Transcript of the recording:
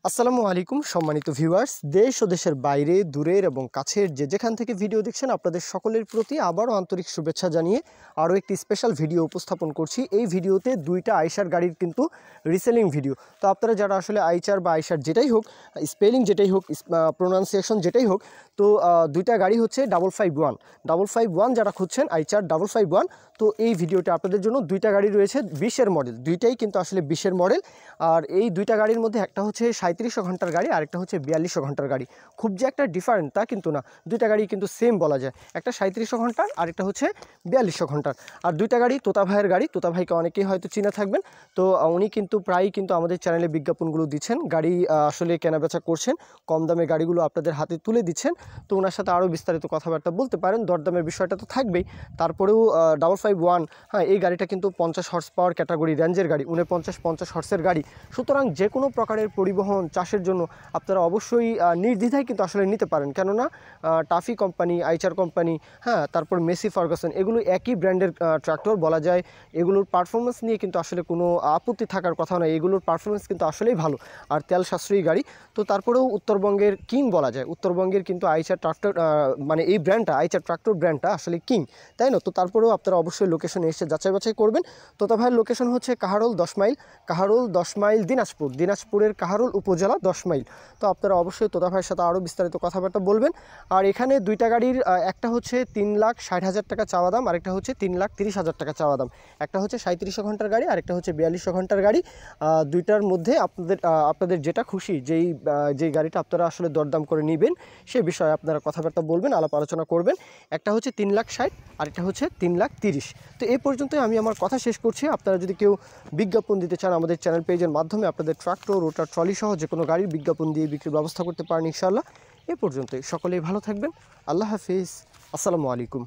আসসালামু আলাইকুম সম্মানিত ভিউয়ার্স, দেশ ও দেশের বাইরে দূরের এবং কাছের যেখান থেকে ভিডিও দেখছেন আপনাদের সকলের প্রতি আবারও আন্তরিক শুভেচ্ছা জানিয়ে আরও একটি স্পেশাল ভিডিও উপস্থাপন করছি। এই ভিডিওতে দুইটা আইশার গাড়ির কিন্তু রিসেলিং ভিডিও। তো আপনারা যারা আসলে আইচার বা আইশার যেটাই হোক, স্পেলিং যেটাই হোক, প্রোনাউন্সিয়েশন যেটাই হোক, তো দুইটা গাড়ি হচ্ছে 551 যারা খুঁজছেন আইচার 551। তো এই ভিডিওটা আপনাদের জন্য দুইটা গাড়ি রয়েছে 20-এর মডেল, দুইটাই কিন্তু আসলে 20-এর মডেল। আর এই দুইটা গাড়ির মধ্যে একটা হচ্ছে 3700 ঘন্টার গাড়ি, আরেকটা হচ্ছে 4200 ঘন্টার গাড়ি। খুব যে একটা ডিফারেন্ট তা কিন্তু না, দুইটা গাড়ি কিন্তু সেম বলা যায়। একটা 3700 ঘন্টার, আরেকটা হচ্ছে 4200 ঘন্টার। আর দুইটা গাড়ি তোতা ভাইয়ের গাড়ি। তোতা ভাইকে অনেকেই হয়তো চিনে থাকবেন। তো উনি কিন্তু প্রায়ই কিন্তু আমাদের চ্যানেলে বিজ্ঞাপনগুলো দিচ্ছেন, গাড়ি আসলে কেনাবেচা করছেন, কম দামে গাড়িগুলো আপনাদের হাতে তুলে দিচ্ছেন। তো ওনার সাথে আরও বিস্তারিত কথাবার্তা বলতে পারেন, দরদামের বিষয়টা তো থাকবেই। তারপরেও 551, হ্যাঁ, এই গাড়িটা কিন্তু 50 হর্স পাওয়ার ক্যাটাগরি রেঞ্জের গাড়ি, 49-50 হর্সের গাড়ি। সুতরাং যে কোনো প্রকারের পরিবহন চাষের জন্য আপনারা অবশ্যই নির্দ্বিধায় কিন্তু আসলে নিতে পারেন। কেননা টাফি কোম্পানি, আইচার কোম্পানি, হ্যাঁ, তারপর মেসি ফার্গুসন, এগুলো একই ব্র্যান্ডের ট্রাক্টর বলা যায়। এগুলোর পারফরমেন্স নিয়ে কিন্তু আসলে কোনো আপত্তি থাকার কথা নয়, এগুলোর পারফরমেন্স কিন্তু আসলেই ভালো আর তেল সাশ্রয়ী গাড়ি। তো তারপরেও উত্তরবঙ্গের কিং বলা যায়, উত্তরবঙ্গের কিন্তু আইচার ট্রাক্টর, মানে এই ব্র্যান্ডটা, আইচার ট্রাক্টর ব্র্যান্ডটা আসলে কিং, তাই না? তো তারপরেও আপনারা অবশ্যই লোকেশনে এসে যাচাই বাছাই করবেন। তোতা ভাইয়ের লোকেশন হচ্ছে কাহারোল 10 মাইল, কাহারোল 10 মাইল দিনাজপুরের কাহারোল উপজেলা 10 মাইল। তো আপনারা অবশ্যই তোতা ভাইয়ের সাথে আরও বিস্তারিত কথাবার্তা বলবেন। আর এখানে দুইটা গাড়ির একটা হচ্ছে 3,60,000 টাকা চাওয়া দাম, আরেকটা হচ্ছে 3,30,000 টাকা চাওয়া দাম। একটা হচ্ছে 3700 ঘন্টার গাড়ি, আরেকটা হচ্ছে 4200 ঘন্টার গাড়ি। দুইটার মধ্যে আপনাদের যেটা খুশি, যেই গাড়িটা আপনারা আসলে দরদাম করে নেবেন সে বিষয়ে আপনারা কথাবার্তা বলবেন, আলাপ আলোচনা করবেন। একটা হচ্ছে 3,60,000, আরেকটা হচ্ছে 3,30,000। তো এই পর্যন্তই আমি আমার কথা শেষ করছি। আপনারা যদি কেউ বিজ্ঞাপন দিতে চান আমাদের চ্যানেল পেজের মাধ্যমে আপনাদের ট্রাক্টর, রোটার, ট্রলি সহ যে কোনো গাড়ির বিজ্ঞাপন দিয়ে বিক্রির ব্যবস্থা করতে পারেন ইনশাআল্লাহ। এ পর্যন্তই, সকলেই ভালো থাকবেন। আল্লাহ হাফিজ, আসসালামু আলাইকুম।